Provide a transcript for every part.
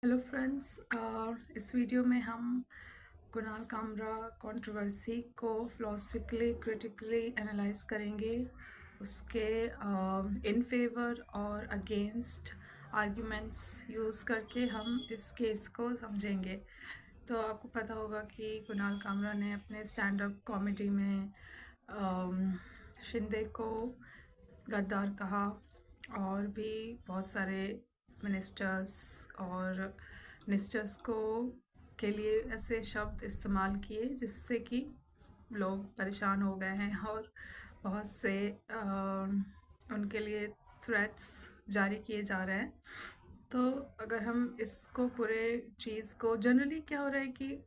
Hello friends, इस video में हम कुणाल कामरा कंट्रोवर्सी को फिलोसफिकली क्रिटिकली एनालाइज करेंगे। उसके इन फेवर और अगेंस्ट आर्ग्यूमेंट्स यूज़ करके हम इस केस को समझेंगे। तो आपको पता होगा कि कुणाल कामरा ने अपने स्टैंड अप कॉमेडी में शिंदे को गद्दार कहा और भी बहुत सारे मिनिस्टर्स और मिनिस्टर्स को के लिए ऐसे शब्द इस्तेमाल किए जिससे कि लोग परेशान हो गए हैं और बहुत से उनके लिए थ्रेट्स जारी किए जा रहे हैं। तो अगर हम इसको पूरे चीज़ को जनरली क्या हो रहा है कि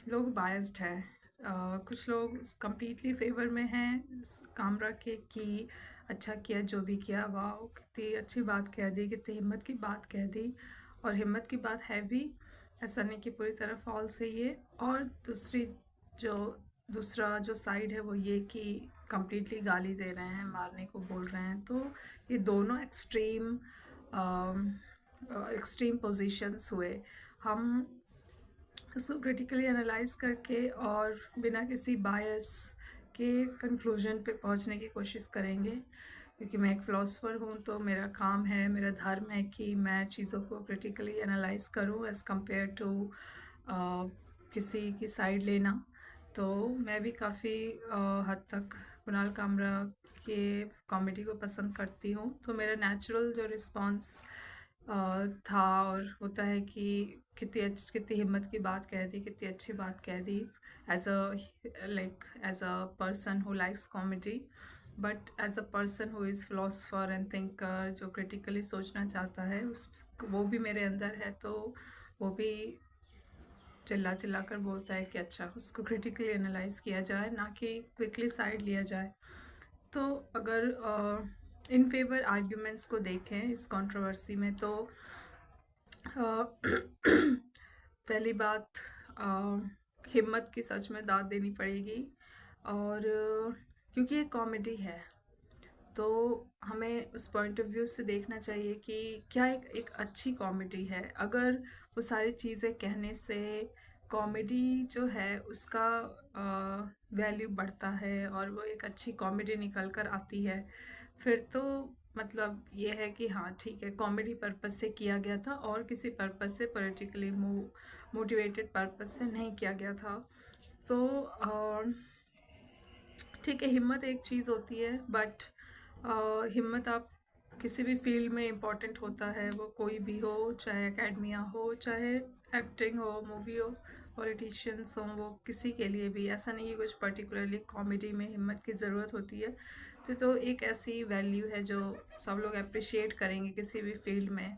लोग बायस्ड हैं। कुछ लोग कम्प्लीटली फेवर में हैं कामरा के कि अच्छा किया जो भी किया, वाह कितनी अच्छी बात कह दी, कितनी हिम्मत की बात कह दी। और हिम्मत की बात है भी, ऐसा नहीं कि पूरी तरह फॉल्स है ये। और जो दूसरा जो साइड है वो ये कि कम्प्लीटली गाली दे रहे हैं, मारने को बोल रहे हैं। तो ये दोनों एक्सट्रीम पोजीशंस हुए। हम इसको क्रिटिकली एनालाइज करके और बिना किसी बायस के कंक्लूजन पे पहुंचने की कोशिश करेंगे, क्योंकि मैं एक फ़िलासफ़र हूँ। तो मेरा काम है, मेरा धर्म है कि मैं चीज़ों को क्रिटिकली एनालाइज करूँ एज़ कम्पेयर टू किसी की साइड लेना। तो मैं भी काफ़ी हद तक कुणाल कामरा के कॉमेडी को पसंद करती हूँ। तो मेरा नेचुरल जो रिस्पॉन्स था और होता है कि कितनी हिम्मत की बात कह दी, कितनी अच्छी बात कह दी, as a person who likes comedy. But as a person who is philosopher and thinker, जो क्रिटिकली सोचना चाहता है, उस वो भी मेरे अंदर है। तो वो भी चिल्ला चिल्ला कर बोलता है कि अच्छा उसको क्रिटिकली एनालाइज किया जाए, ना कि क्विकली साइड लिया जाए। तो अगर इन फेवर आर्ग्यूमेंट्स को देखें इस कंट्रोवर्सी में, तो पहली बात, हिम्मत की सच में दाद देनी पड़ेगी। और क्योंकि ये कॉमेडी है, तो हमें उस पॉइंट ऑफ व्यू से देखना चाहिए कि क्या एक अच्छी कॉमेडी है। अगर वो सारी चीज़ें कहने से कॉमेडी जो है उसका वैल्यू बढ़ता है और वो एक अच्छी कॉमेडी निकल कर आती है, फिर तो मतलब ये है कि हाँ ठीक है, कॉमेडी पर्पस से किया गया था और किसी पर्पस से, पॉलिटिकली मोटिवेटेड पर्पस से नहीं किया गया था। तो ठीक है, हिम्मत एक चीज़ होती है, बट हिम्मत आप किसी भी फील्ड में इम्पॉर्टेंट होता है, वो कोई भी हो, चाहे एकेडमिया हो, चाहे एक्टिंग हो, मूवी हो, पॉलिटिशियंस हों, वो किसी के लिए भी ऐसा नहीं कि कुछ पर्टिकुलरली कॉमेडी में हिम्मत की ज़रूरत होती है। तो एक ऐसी वैल्यू है जो सब लोग अप्रिशिएट करेंगे किसी भी फील्ड में।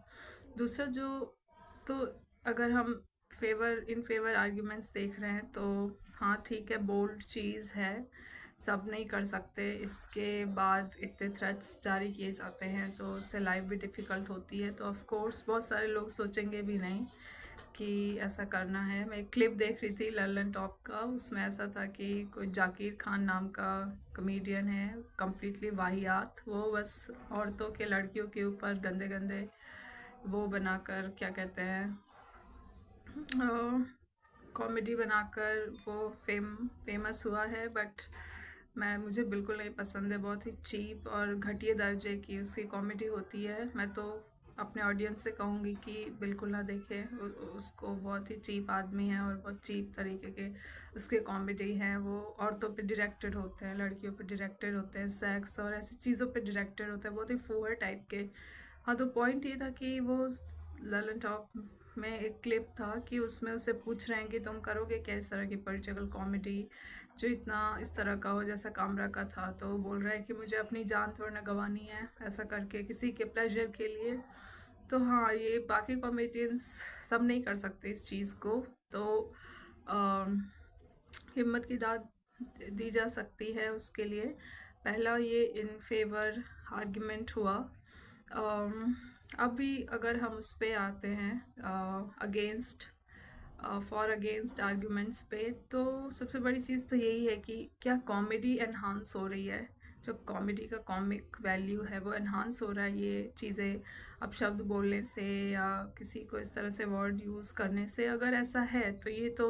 दूसरा जो, तो अगर हम इन फेवर आर्ग्यूमेंट्स देख रहे हैं, तो हाँ ठीक है, बोल्ड चीज़ है, सब नहीं कर सकते। इसके बाद इतने थ्रेट्स जारी किए जाते हैं तो उससे लाइफ भी डिफ़िकल्ट होती है। तो ऑफ कोर्स बहुत सारे लोग सोचेंगे भी नहीं कि ऐसा करना है। मैं एक क्लिप देख रही थी लल्लन टॉप का, उसमें ऐसा था कि कोई जाकिर खान नाम का कॉमेडियन है, कम्प्लीटली वाहियात। वो बस औरतों के, लड़कियों के ऊपर गंदे गंदे वो बनाकर, क्या कहते हैं, कॉमेडी बनाकर वो फेमस हुआ है। बट मुझे बिल्कुल नहीं पसंद है, बहुत ही चीप और घटिया दर्जे की उसकी कॉमेडी होती है। मैं तो अपने ऑडियंस से कहूँगी कि बिल्कुल ना देखें उसको। बहुत ही चीप आदमी है और बहुत चीप तरीके के उसके कॉमेडी हैं। वो औरतों पे डायरेक्टेड होते हैं, लड़कियों पे डायरेक्टेड होते हैं, सेक्स और ऐसी चीज़ों पे डायरेक्टेड होते हैं, बहुत ही फूहड़ टाइप के। हाँ, तो पॉइंट ये था कि वो ललन टॉप में एक क्लिप था कि उसमें उसे पूछ रहे हैं कि तुम करोगे क्या इस तरह की पॉलिटिकल कॉमेडी जो इतना इस तरह का हो जैसा कामरा का था। तो वो बोल रहा है कि मुझे अपनी जान थोड़ी ना गंवानी है ऐसा करके, किसी के प्लेजर के लिए। तो हाँ, ये बाकी कॉमेडियंस सब नहीं कर सकते इस चीज़ को। तो अम, हिम्मत की दाद दी जा सकती है उसके लिए। पहला ये इन फेवर आर्ग्यूमेंट हुआ। अभी अगर हम उस पे आते हैं अगेंस्ट, फॉर अगेंस्ट आर्ग्यूमेंट्स पे, तो सबसे बड़ी चीज़ तो यही है कि क्या कॉमेडी एनहांस हो रही है जो कॉमेडी का कॉमिक वैल्यू है वो एनहांस हो रहा है ये चीज़ें अब शब्द बोलने से या किसी को इस तरह से वर्ड यूज़ करने से। अगर ऐसा है तो ये तो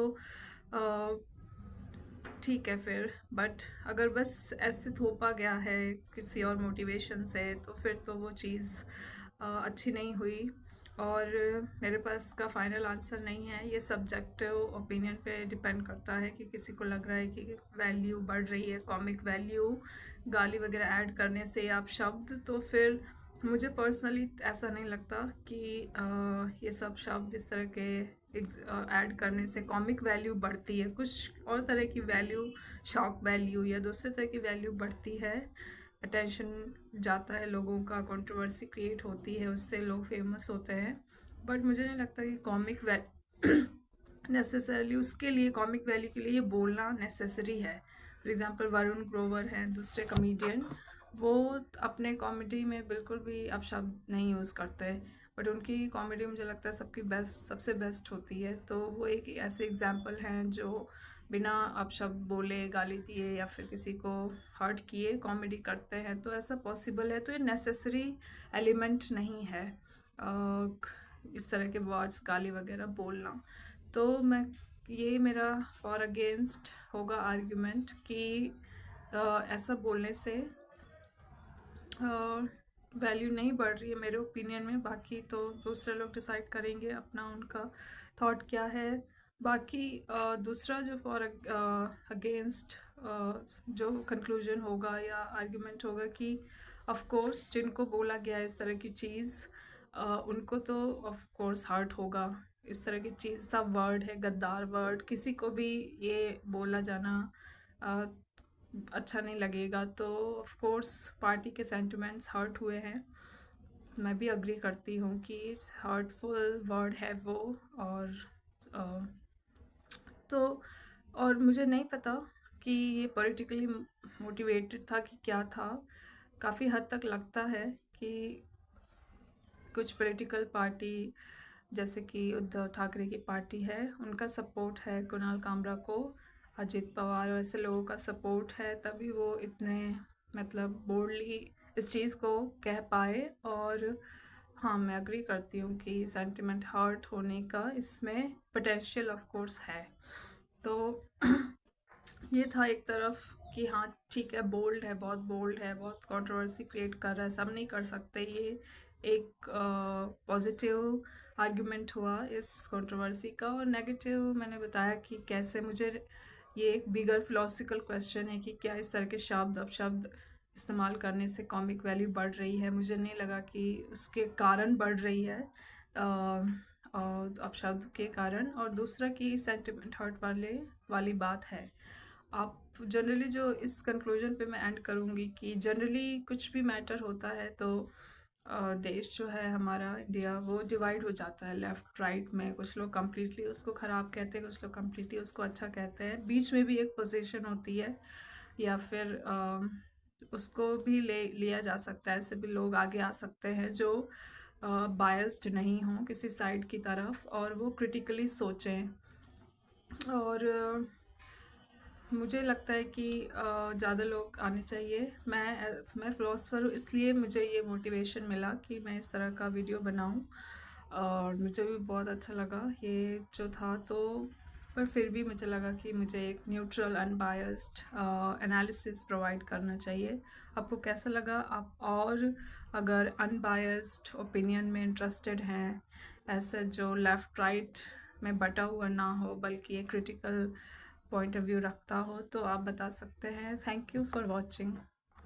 ठीक है फिर, बट अगर बस ऐसे थोपा गया है किसी और मोटिवेशन से तो फिर तो वो चीज़ अच्छी नहीं हुई। और मेरे पास इसका फाइनल आंसर नहीं है, ये सब्जेक्टिव ओपिनियन पे डिपेंड करता है कि किसी को लग रहा है कि वैल्यू बढ़ रही है, कॉमिक वैल्यू गाली वगैरह ऐड करने से आप शब्द, तो फिर मुझे पर्सनली ऐसा नहीं लगता कि ये सब शब्द इस तरह के ऐड करने से कॉमिक वैल्यू बढ़ती है। कुछ और तरह की वैल्यू, शॉक वैल्यू या दूसरे तरह की वैल्यू बढ़ती है, अटेंशन जाता है लोगों का, कंट्रोवर्सी क्रिएट होती है, उससे लोग फेमस होते हैं। बट मुझे नहीं लगता कि कॉमिक नेसेसरली उसके लिए, कॉमिक वैल्यू के लिए बोलना नेसेसरी है। फॉर एग्जांपल वरुण ग्रोवर हैं दूसरे कॉमेडियन, वो अपने कॉमेडी में बिल्कुल भी अपशब्द नहीं यूज़ करते, बट उनकी कॉमेडी मुझे लगता है सबकी बेस्ट, सबसे बेस्ट होती है। तो वो एक ऐसे एग्जांपल हैं जो बिना अपशब्द बोले, गाली दिए या फिर किसी को हर्ट किए कॉमेडी करते हैं। तो ऐसा पॉसिबल है, तो ये नेसेसरी एलिमेंट नहीं है इस तरह के वर्ड्स, गाली वगैरह बोलना। तो मैं, ये मेरा फॉर अगेंस्ट होगा आर्ग्यूमेंट कि ऐसा बोलने से वैल्यू नहीं बढ़ रही है मेरे ओपिनियन में। बाकी तो दूसरे लोग डिसाइड करेंगे अपना, उनका थॉट क्या है। बाकी दूसरा जो फॉर अगेंस्ट जो कंक्लूजन होगा या आर्ग्यूमेंट होगा कि ऑफ कोर्स जिनको बोला गया इस तरह की चीज़, उनको तो ऑफ कोर्स हर्ट होगा। इस तरह की चीज़ था, वर्ड है गद्दार वर्ड, किसी को भी ये बोला जाना अच्छा नहीं लगेगा। तो ऑफ कोर्स पार्टी के सेंटिमेंट्स हर्ट हुए हैं, मैं भी अग्री करती हूँ कि हर्टफुल वर्ड है वो। और तो और मुझे नहीं पता कि ये पॉलिटिकली मोटिवेटेड था कि क्या था। काफ़ी हद तक लगता है कि कुछ पॉलिटिकल पार्टी जैसे कि उद्धव ठाकरे की पार्टी है, उनका सपोर्ट है कुणाल कामरा को, अजित पवार वैसे लोगों का सपोर्ट है, तभी वो इतने मतलब बोल्डली इस चीज़ को कह पाए। और हाँ, मैं अग्री करती हूँ कि सेंटिमेंट हर्ट होने का इसमें पोटेंशियल ऑफ कोर्स है। तो ये था एक तरफ कि हाँ ठीक है, बोल्ड है, बहुत बोल्ड है, बहुत कंट्रोवर्सी क्रिएट कर रहा है, सब नहीं कर सकते, ये एक पॉजिटिव आर्ग्यूमेंट हुआ इस कंट्रोवर्सी का। और नेगेटिव मैंने बताया कि कैसे मुझे ये एक बिगर फिलोसफिकल क्वेश्चन है कि क्या इस तरह के शब्द अपशब्द इस्तेमाल करने से कॉमिक वैल्यू बढ़ रही है। मुझे नहीं लगा कि उसके कारण बढ़ रही है अपशब्द के कारण। और दूसरा कि सेंटिमेंट हर्ट वाली बात है। आप जनरली जो इस कंक्लूजन पे मैं एंड करूँगी कि जनरली कुछ भी मैटर होता है तो देश जो है हमारा इंडिया, वो डिवाइड हो जाता है लेफ़्ट राइट में। कुछ लोग कम्प्लीटली उसको ख़राब कहते हैं, कुछ लोग कम्प्लीटली उसको अच्छा कहते हैं, बीच में भी एक पोजीशन होती है, या फिर उसको भी लिया जा सकता है। ऐसे भी लोग आगे आ सकते हैं जो बायस्ड नहीं हों किसी साइड की तरफ, और वो क्रिटिकली सोचें। और मुझे लगता है कि ज़्यादा लोग आने चाहिए। मैं फ़िलोसफ़र हूँ, इसलिए मुझे ये मोटिवेशन मिला कि मैं इस तरह का वीडियो बनाऊँ, और मुझे भी बहुत अच्छा लगा ये जो था। तो पर फिर भी मुझे लगा कि मुझे एक न्यूट्रल अनबायस्ड एनालिसिस प्रोवाइड करना चाहिए। आपको कैसा लगा? आप और अगर अनबायस्ड ओपिनियन में इंटरेस्टेड हैं, ऐसे जो लेफ़्ट राइट में बटा हुआ ना हो बल्कि एक क्रिटिकल पॉइंट ऑफ व्यू रखता हो, तो आप बता सकते हैं। Thank you for watching.